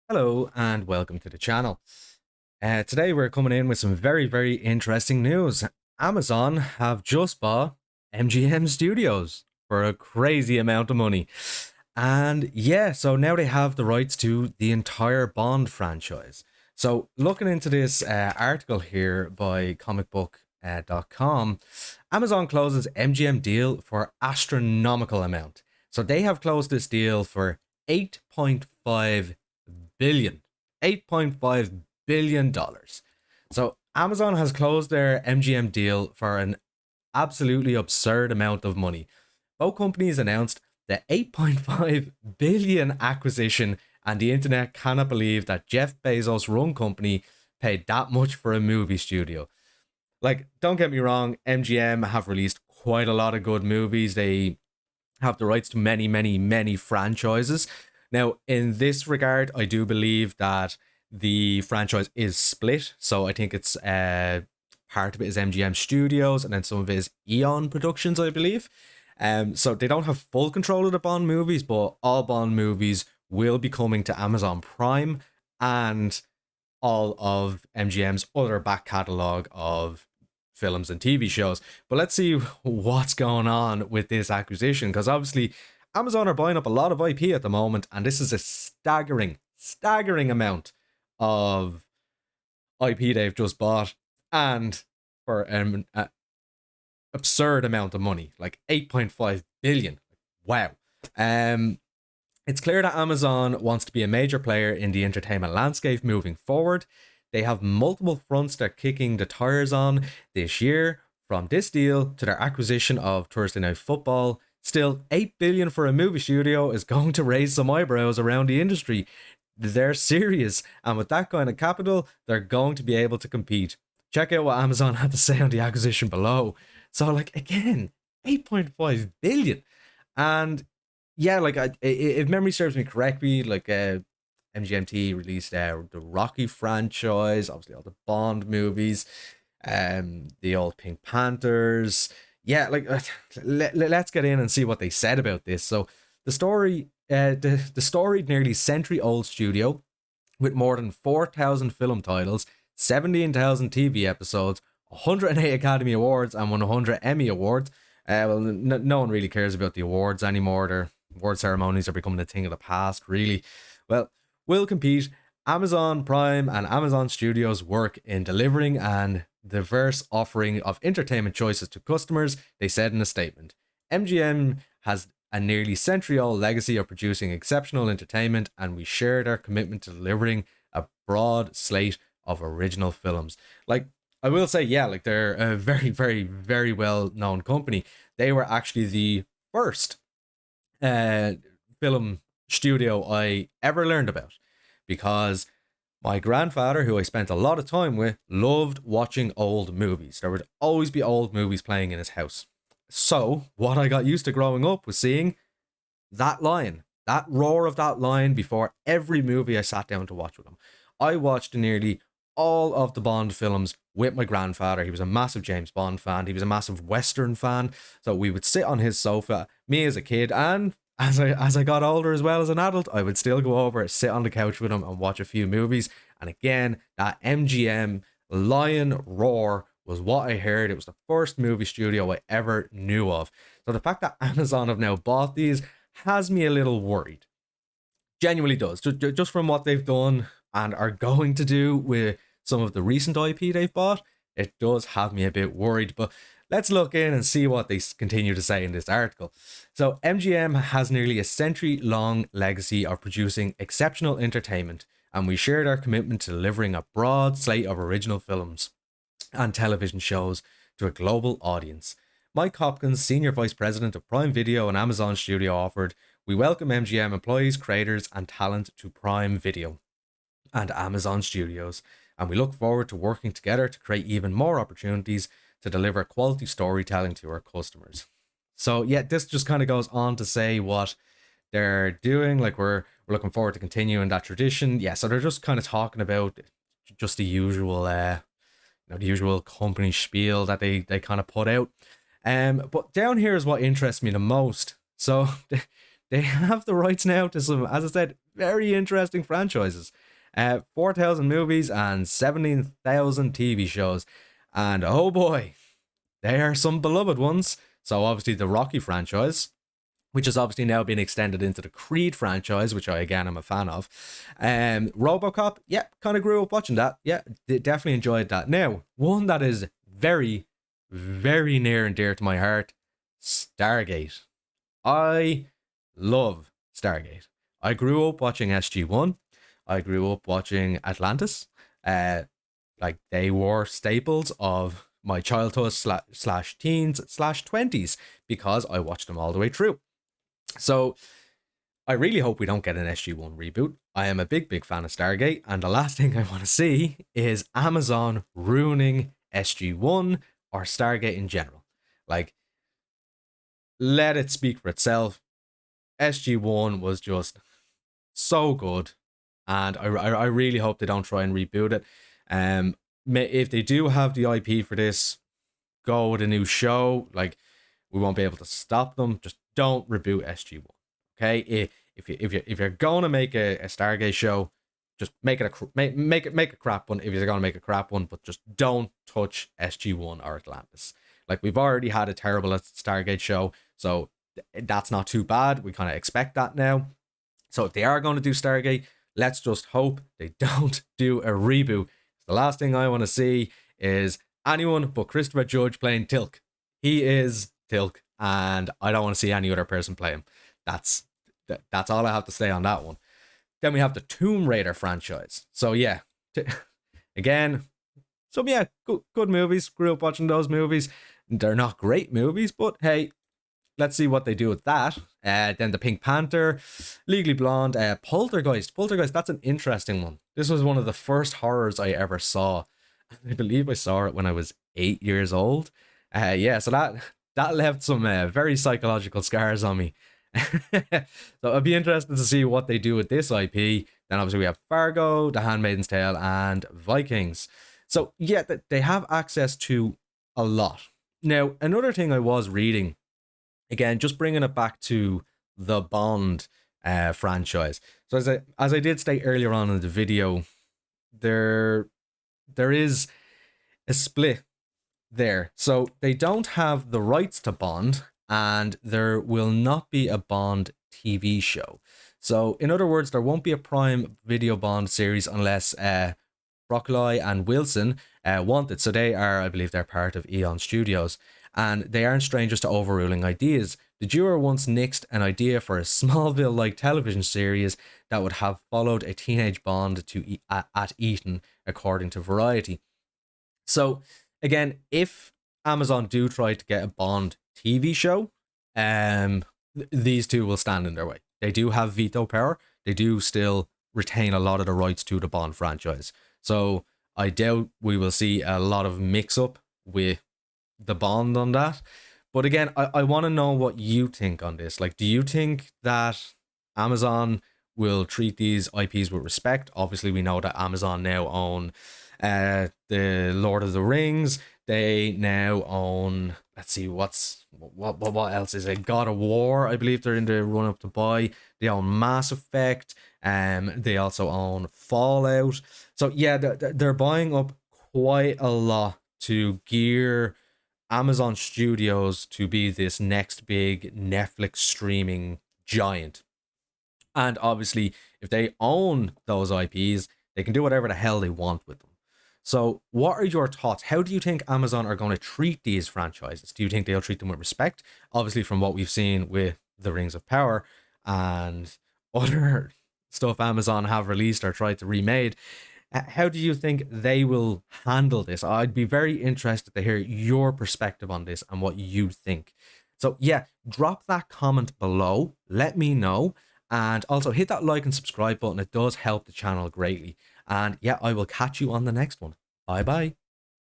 Hello and welcome to the channel. Today we're coming in with some very interesting news. Amazon have just bought MGM Studios for a crazy amount of money. And yeah, so now they have the rights to the entire Bond franchise. So looking into this article here by comicbook.com, Amazon closes MGM deal for astronomical amount. So they have closed this deal for 8.5 billion. $8.5 billion. So Amazon has closed their MGM deal for an absolutely absurd amount of money. Both companies announced the 8.5 billion acquisition, and the internet cannot believe that Jeff Bezos' run company paid that much for a movie studio. Like, don't get me wrong, MGM have released quite a lot of good movies. They have the rights to many franchises. Now, in this regard, I do believe that the franchise is split. So I think it's part of it is MGM Studios, and then some of it is Eon Productions, I believe. So they don't have full control of the Bond movies, but all Bond movies will be coming to Amazon Prime and all of MGM's other back catalogue of films and TV shows. But let's see what's going on with this acquisition, because obviously Amazon are buying up a lot of IP at the moment, and this is a staggering amount of IP they've just bought, and for an absurd amount of money, like 8.5 billion. Wow. Um, it's clear that Amazon wants to be a major player in the entertainment landscape moving forward. They have multiple fronts they're kicking the tires on this year, from this deal to their acquisition of Thursday Night Football. Still, 8 billion for a movie studio is going to raise some eyebrows around the industry. They're serious, and with that kind of capital, they're going to be able to compete. Check out what Amazon had to say on the acquisition below. So, like, again, 8.5 billion. And yeah, like, if memory serves me correctly, like, MGMT released the Rocky franchise, obviously all the Bond movies, the old Pink Panthers. Yeah, like, let's get in and see what they said about this. So the storied nearly century-old studio with more than 4,000 film titles, 17,000 TV episodes, 108 Academy Awards, and 100 Emmy Awards. No one really cares about the awards anymore. Their award ceremonies are becoming a thing of the past, really. Well, will compete. Amazon Prime and Amazon Studios work in delivering an diverse offering of entertainment choices to customers, they said in a statement. MGM has a nearly century-old legacy of producing exceptional entertainment, and we share their commitment to delivering a broad slate of original films. Like, I will say, yeah, like, they're a very well-known company. They were actually the first uh, film studio I ever learned about, because my grandfather, who I spent a lot of time with, loved watching old movies. There would always be old movies playing in his house. So, what I got used to growing up was seeing that line, that roar of that line before every movie I sat down to watch with him. I watched nearly all of the Bond films with my grandfather. He was a massive James Bond fan. He was a massive Western fan. So we would sit on his sofa, me as a kid, and as I got older as well as an adult, I would still go over, sit on the couch with him and watch a few movies. And again, that MGM lion roar was what I heard. It was the first movie studio I ever knew of. So the fact that Amazon have now bought these has me a little worried. Genuinely does. Just from what they've done and are going to do with some of the recent IP they've bought, it does have me a bit worried. But let's look in and see what they continue to say in this article. So, MGM has nearly a century long legacy of producing exceptional entertainment, and we shared our commitment to delivering a broad slate of original films and television shows to a global audience. Mike Hopkins, Senior Vice President of Prime Video and Amazon Studio, offered, "We welcome MGM employees, creators, and talent to Prime Video and Amazon Studios, and we look forward to working together to create even more opportunities to deliver quality storytelling to our customers." So yeah, this just kind of goes on to say what they're doing. Like, we're looking forward to continuing that tradition. Yeah, so they're just kind of talking about just the usual the usual company spiel that they kind of put out. But down here is what interests me the most. So they have the rights now to some, as I said, very interesting franchises. 4,000 movies and 17,000 TV shows. And oh boy, they are some beloved ones. So obviously the Rocky franchise, which has obviously now been extended into the Creed franchise, which I again am a fan of. Robocop, yeah, kind of grew up watching that. Yeah, definitely enjoyed that. Now, one that is very, very near and dear to my heart, Stargate. I love Stargate. I grew up watching SG-1. I grew up watching Atlantis. Like they were staples of my childhood slash teens slash 20s because I watched them all the way through. So I really hope we don't get an SG-1 reboot. I am a big, big fan of Stargate, and the last thing I want to see is Amazon ruining SG-1 or Stargate in general. Like, let it speak for itself. SG-1 was just so good, and I really hope they don't try and reboot it. If they do have the IP for this, go with a new show. Like, we won't be able to stop them. Just don't reboot SG-1. Okay, if you're gonna make a Stargate show, just make it a crap one. If you're gonna make a crap one, but just don't touch SG-1 or Atlantis. Like, we've already had a terrible Stargate show, so that's not too bad. We kind of expect that now. So if they are going to do Stargate, let's just hope they don't do a reboot. The last thing I want to see is anyone but Christopher Judge playing Tilk. He is Tilk, and I don't want to see any other person play him. That's all I have to say on that one. Then we have the Tomb Raider franchise. So yeah, again, some good movies. Grew up watching those movies. They're not great movies, but hey, let's see what they do with that. Then the Pink Panther, Legally Blonde, Poltergeist. Poltergeist, that's an interesting one. This was one of the first horrors I ever saw. I believe I saw it when I was 8 years old. So that left some very psychological scars on me. So I'd be interested to see what they do with this IP. Then obviously we have Fargo, The Handmaid's Tale, and Vikings. So yeah, they have access to a lot. Now, another thing I was reading, again, just bringing it back to the Bond franchise. So as I did state earlier on in the video, there is a split there. So they don't have the rights to Bond, and there will not be a Bond TV show. So in other words, there won't be a Prime Video Bond series unless Broccoli and Wilson want it. So they are, I believe they're part of Eon Studios, and they aren't strangers to overruling ideas. The duo once nixed an idea for a Smallville-like television series that would have followed a teenage Bond at Eton, according to Variety. So again, if Amazon do try to get a Bond TV show, these two will stand in their way. They do have veto power. They do still retain a lot of the rights to the Bond franchise. So I doubt we will see a lot of mix-up with the Bond on that. But again, I want to know what you think on this. Like, do you think that Amazon will treat these IPs with respect? Obviously, we know that Amazon now own the Lord of the Rings. They now own, let's see, what else is it? God of War, I believe they're in the run up to buy. They own Mass Effect. They also own Fallout. So yeah, they're buying up quite a lot to gear Amazon Studios to be this next big Netflix streaming giant. And obviously, if they own those IPs, they can do whatever the hell they want with them. So what are your thoughts? How do you think Amazon are going to treat these franchises? Do you think they'll treat them with respect? Obviously, from what we've seen with the Rings of Power and other stuff Amazon have released or tried to remade, how do you think they will handle this? I'd be very interested to hear your perspective on this and what you think. So yeah, drop that comment below. Let me know. And also hit that like and subscribe button. It does help the channel greatly. And yeah, I will catch you on the next one. Bye bye.